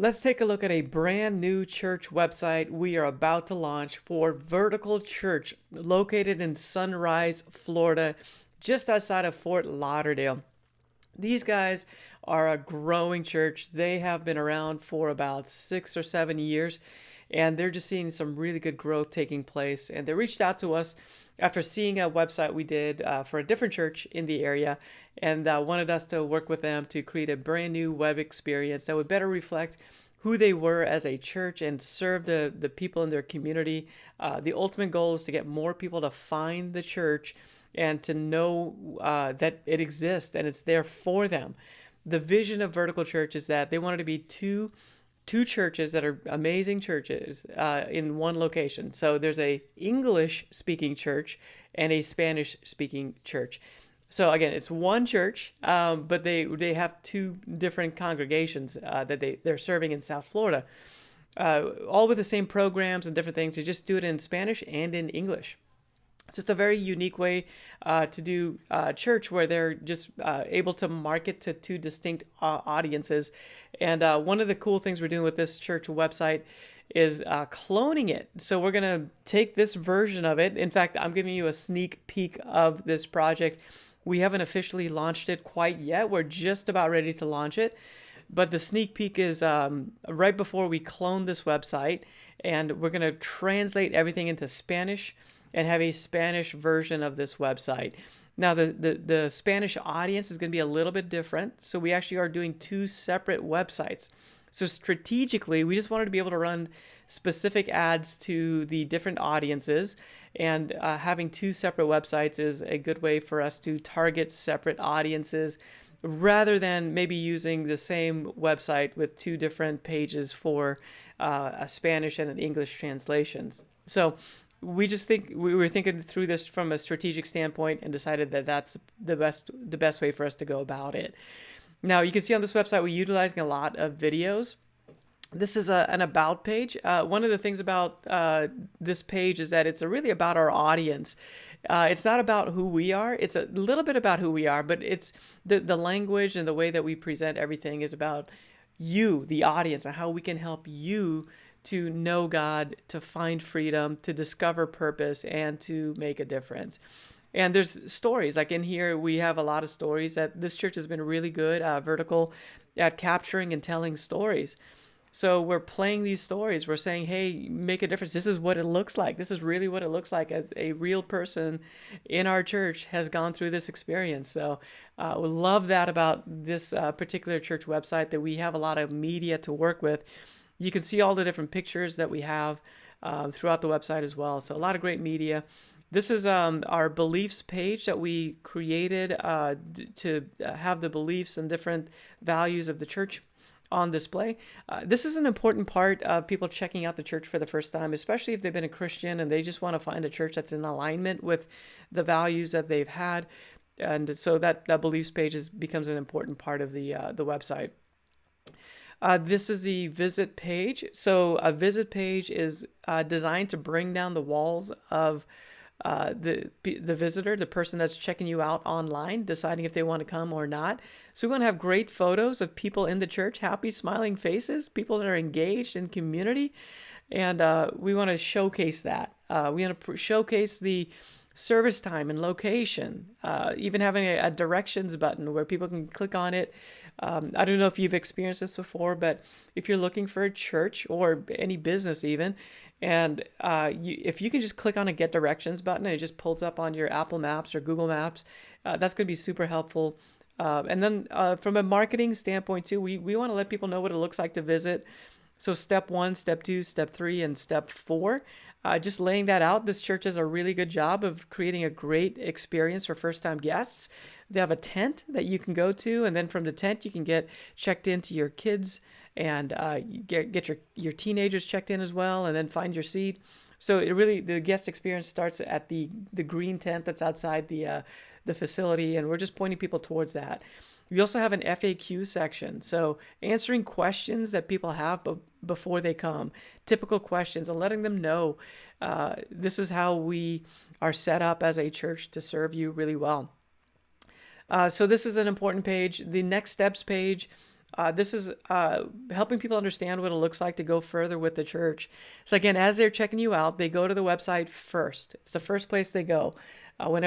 Let's take a look at a brand new church website we are about to launch for Vertical Church, located in Sunrise, Florida, just outside of Fort Lauderdale. These guys are a growing church. They have been around for about 6 or 7 years, and they're just seeing some really good growth taking place. And they reached out to us after seeing a website we did for a different church in the area, and wanted us to work with them to create a brand new web experience that would better reflect who they were as a church and serve the people in their community. The ultimate goal is to get more people to find the church and to know that it exists and it's there for them. The vision of Vertical Church is that they wanted to be two churches that are amazing churches in one location. So there's a English speaking church and a Spanish speaking church. So again, it's one church, but they have two different congregations that they're serving in South Florida, all with the same programs and different things. They just do it in Spanish and in English. It's just a very unique way to do church, where they're just able to market to two distinct audiences. And one of the cool things we're doing with this church website is cloning it. So we're going to take this version of it. In fact, I'm giving you a sneak peek of this project. We haven't officially launched it quite yet. We're just about ready to launch it. But the sneak peek is right before we clone this website. And we're going to translate everything into Spanish and have a Spanish version of this website. Now, the Spanish audience is going to be a little bit different. So we actually are doing two separate websites. So strategically, we just wanted to be able to run specific ads to the different audiences. And having two separate websites is a good way for us to target separate audiences, rather than maybe using the same website with two different pages for a Spanish and an English translations. So we were thinking through this from a strategic standpoint and decided that that's the best way for us to go about it. Now, you can see on this website we're utilizing a lot of videos. This is an about page. One of the things about this page is that it's really about our audience. It's not about who we are. It's a little bit about who we are, but it's the language and the way that we present everything is about you, the audience, and how we can help you to know God, to find freedom, to discover purpose, and to make a difference. And there's stories. Like in here, we have a lot of stories that this church has been really good, Vertical, at capturing and telling stories. So we're playing these stories. We're saying, hey, make a difference. This is what it looks like. This is really what it looks like as a real person in our church has gone through this experience. So we love that about this particular church website, that we have a lot of media to work with. You can see all the different pictures that we have throughout the website as well. So a lot of great media. This is our beliefs page that we created to have the beliefs and different values of the church on display. This is an important part of people checking out the church for the first time, especially if they've been a Christian and they just want to find a church that's in alignment with the values that they've had. And so that beliefs page becomes an important part of the website. This is the visit page. So a visit page is designed to bring down the walls of the visitor, the person that's checking you out online, deciding if they want to come or not. So we want to have great photos of people in the church, happy, smiling faces, people that are engaged in community, and we want to showcase that. We want to showcase the service time and location, even having a directions button where people can click on it. I don't know if you've experienced this before, but if you're looking for a church or any business even, and if you can just click on a Get Directions button and it just pulls up on your Apple Maps or Google Maps, that's going to be super helpful. And then from a marketing standpoint too, we want to let people know what it looks like to visit. So step 1, step 2, step 3, and step 4. Just laying that out. This church does a really good job of creating a great experience for first-time guests. They have a tent that you can go to, and then from the tent you can get checked into your kids, and you get your teenagers checked in as well, and then find your seat. So the guest experience starts at the green tent that's outside the facility, and we're just pointing people towards that. We also have an FAQ section, so answering questions that people have before they come, typical questions, and letting them know this is how we are set up as a church to serve you really well. So this is an important page. The next steps page This is helping people understand what it looks like to go further with the church. So again, as they're checking you out, they go to the website first. It's the first place they go when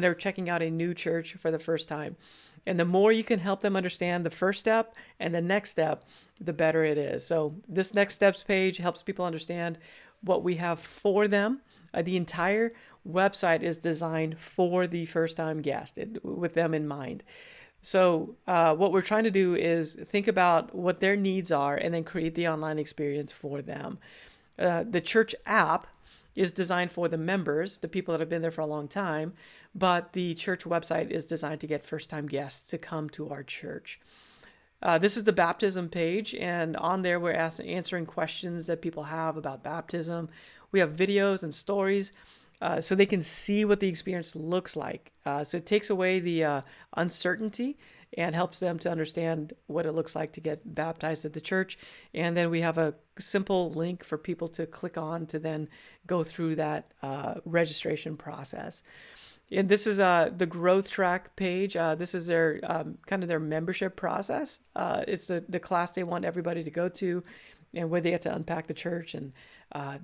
they're checking out a new church for the first time. And the more you can help them understand the first step and the next step, the better it is. So this next steps page helps people understand what we have for them. The entire website is designed for the first time guest with them in mind. So what we're trying to do is think about what their needs are and then create the online experience for them. The church app is designed for the members, the people that have been there for a long time, but the church website is designed to get first-time guests to come to our church. This is the baptism page, and on there we're answering questions that people have about baptism. We have videos and stories so they can see what the experience looks like. So it takes away the uncertainty and helps them to understand what it looks like to get baptized at the church. And then we have a simple link for people to click on to then go through that registration process. And this is the growth track page. This is their kind of their membership process. It's the class they want everybody to go to, and where they get to unpack the church and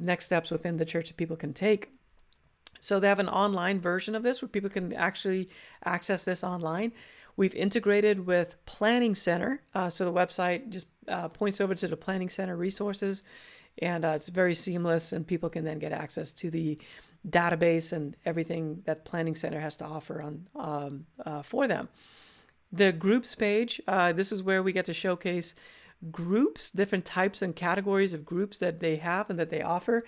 next steps within the church that people can take. So they have an online version of this where people can actually access this online. We've integrated with Planning Center. So the website just points over to the Planning Center resources, and it's very seamless, and people can then get access to the database and everything that Planning Center has to offer on for them. The groups page, this is where we get to showcase groups, different types and categories of groups that they have and that they offer.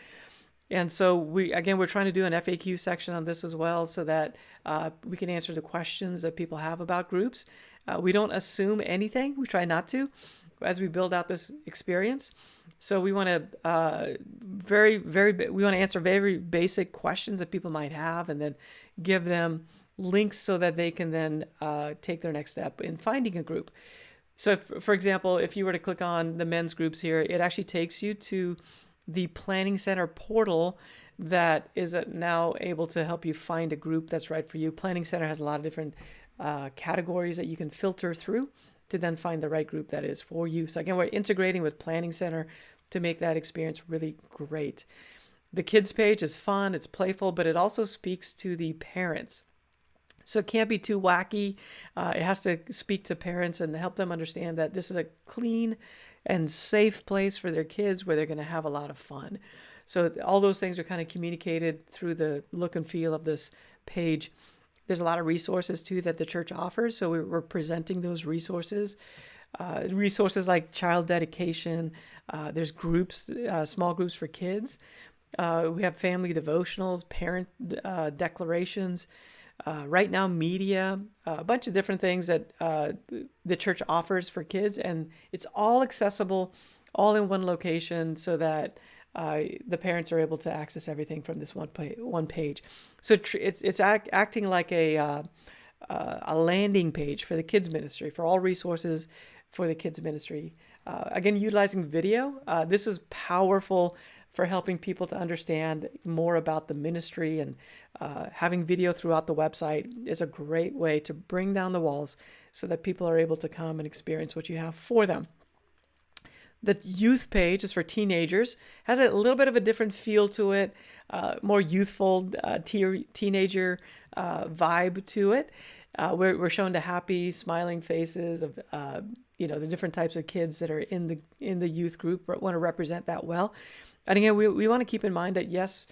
And so we're trying to do an FAQ section on this as well, so that we can answer the questions that people have about groups. We don't assume anything. We try not to as we build out this experience. So we want to we want to answer very basic questions that people might have, and then give them links so that they can then take their next step in finding a group. So for example, if you were to click on the men's groups here, it actually takes you to the Planning Center portal that is now able to help you find a group that's right for you. Planning Center has a lot of different categories that you can filter through to then find the right group that is for you. So again, we're integrating with Planning Center to make that experience really great. The kids page is fun, it's playful, but it also speaks to the parents. So it can't be too wacky. It has to speak to parents and help them understand that this is a clean and safe place for their kids where they're going to have a lot of fun. So all those things are kind of communicated through the look and feel of this page. There's a lot of resources too that the church offers. So we're presenting those resources. Resources like child dedication. There's groups, small groups for kids. We have family devotionals, parent declarations. Right now, media, a bunch of different things that the church offers for kids, and it's all accessible, all in one location, so that the parents are able to access everything from this one page. So it's acting like a landing page for the kids ministry, for all resources for the kids ministry. Again, utilizing video, this is powerful for helping people to understand more about the ministry, and having video throughout the website is a great way to bring down the walls so that people are able to come and experience what you have for them. The youth page is for teenagers, has a little bit of a different feel to it, more youthful teenager vibe to it. We're shown the happy, smiling faces of the different types of kids that are in the youth group, want to represent that well. And again, we want to keep in mind that yes,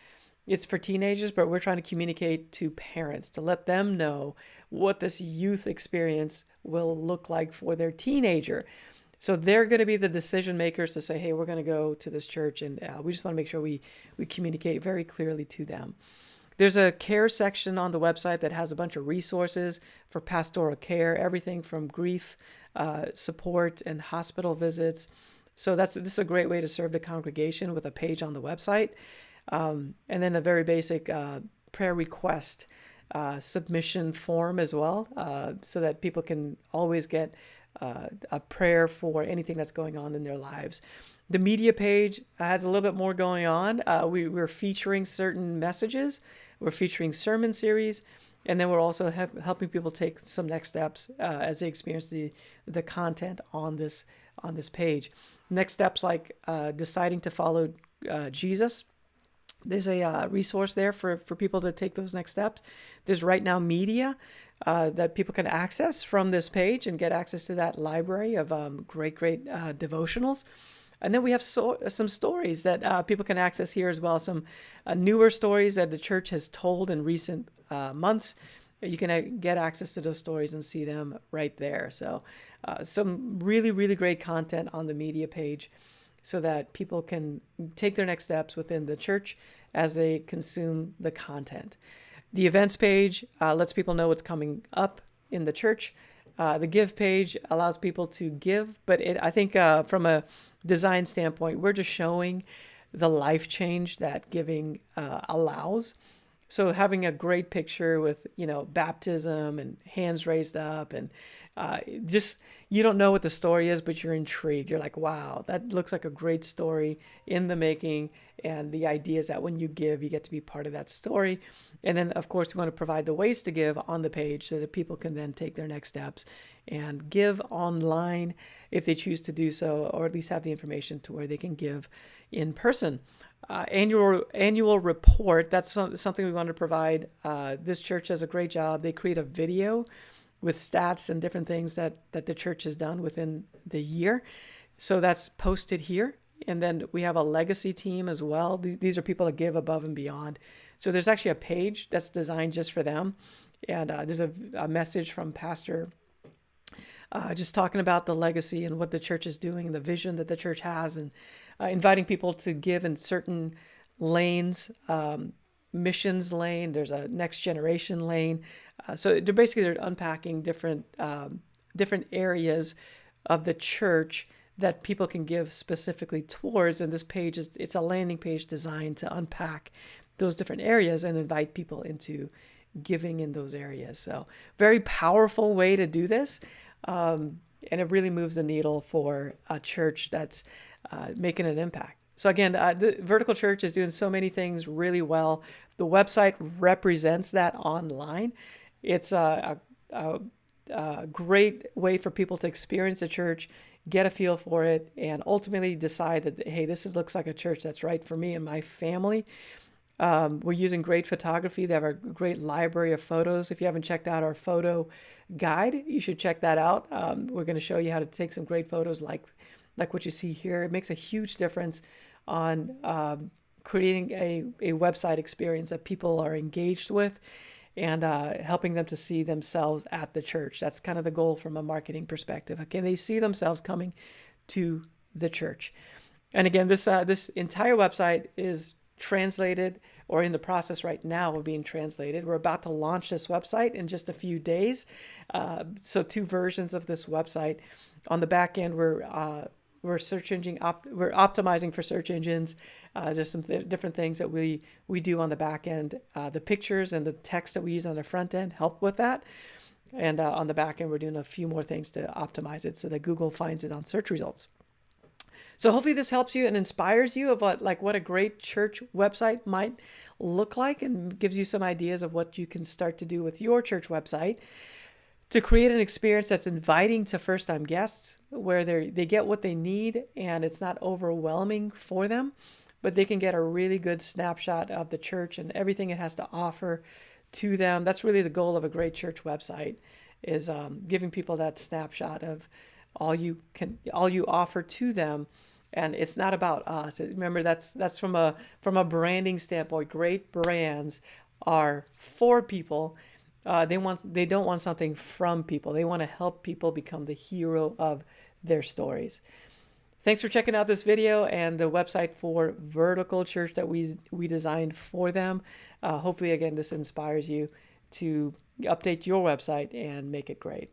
it's for teenagers, but we're trying to communicate to parents to let them know what this youth experience will look like for their teenager. So they're going to be the decision makers to say, hey, we're going to go to this church, and we just want to make sure we communicate very clearly to them. There's a care section on the website that has a bunch of resources for pastoral care, everything from grief support and hospital visits. So this is a great way to serve the congregation with a page on the website. And then a very basic prayer request submission form as well, so that people can always get a prayer for anything that's going on in their lives. The media page has a little bit more going on. We're featuring certain messages. We're featuring sermon series, And then we're also helping people take some next steps as they experience the content on this page. Next steps like deciding to follow Jesus. There's a resource there for people to take those next steps. There's right now media that people can access from this page and get access to that library of great devotionals. And then we have some stories that people can access here as well. Some newer stories that the church has told in recent months. You can get access to those stories and see them right there. So some really great content on the media page so that people can take their next steps within the church as they consume the content. The events page lets people know what's coming up in the church. The give page allows people to give, but I think from a design standpoint, we're just showing the life change that giving allows. So having a great picture with, baptism and hands raised up and just, you don't know what the story is, but you're intrigued. You're like, wow, that looks like a great story in the making. And the idea is that when you give, you get to be part of that story. And then, of course, we want to provide the ways to give on the page so that people can then take their next steps and give online if they choose to do so, or at least have the information to where they can give in person. Annual report, that's something we want to provide. This church does a great job. They create a video with stats and different things that the church has done within the year. So that's posted here. And then we have a legacy team as well. These are people that give above and beyond. So there's actually a page that's designed just for them. And there's a message from Pastor just talking about the legacy and what the church is doing and the vision that the church has, and inviting people to give in certain lanes, missions lane. There's a next generation lane. So they're unpacking different areas of the church that people can give specifically towards. And this page it's a landing page designed to unpack those different areas and invite people into giving in those areas. So very powerful way to do this. And it really moves the needle for a church that's making an impact. So again, the Vertical Church is doing so many things really well. The website represents that online. It's a great way for people to experience the church, get a feel for it, and ultimately decide that, hey, looks like a church that's right for me and my family. We're using great photography. They have a great library of photos. If you haven't checked out our photo guide, you should check that out. We're going to show you how to take some great photos like what you see here. It makes a huge difference on creating a website experience that people are engaged with and helping them to see themselves at the church. That's kind of the goal from a marketing perspective. Can they see themselves coming to the church? And again, this entire website is translated or in the process right now of being translated. We're about to launch this website in just a few days. So 2 versions of this website. On the back end, we're optimizing for search engines. There's some different things that we do on the back end. The pictures and the text that we use on the front end help with that. And on the back end, we're doing a few more things to optimize it so that Google finds it on search results. So hopefully this helps you and inspires you of what a great church website might look like, and gives you some ideas of what you can start to do with your church website to create an experience that's inviting to first-time guests, where they get what they need and it's not overwhelming for them, but they can get a really good snapshot of the church and everything it has to offer to them. That's really the goal of a great church website, is giving people that snapshot of all you offer to them. And it's not about us. Remember, that's from a branding standpoint. Great brands are for people. They don't want something from people. They want to help people become the hero of their stories. Thanks for checking out this video and the website for Vertical Church that we designed for them. Hopefully, again, this inspires you to update your website and make it great.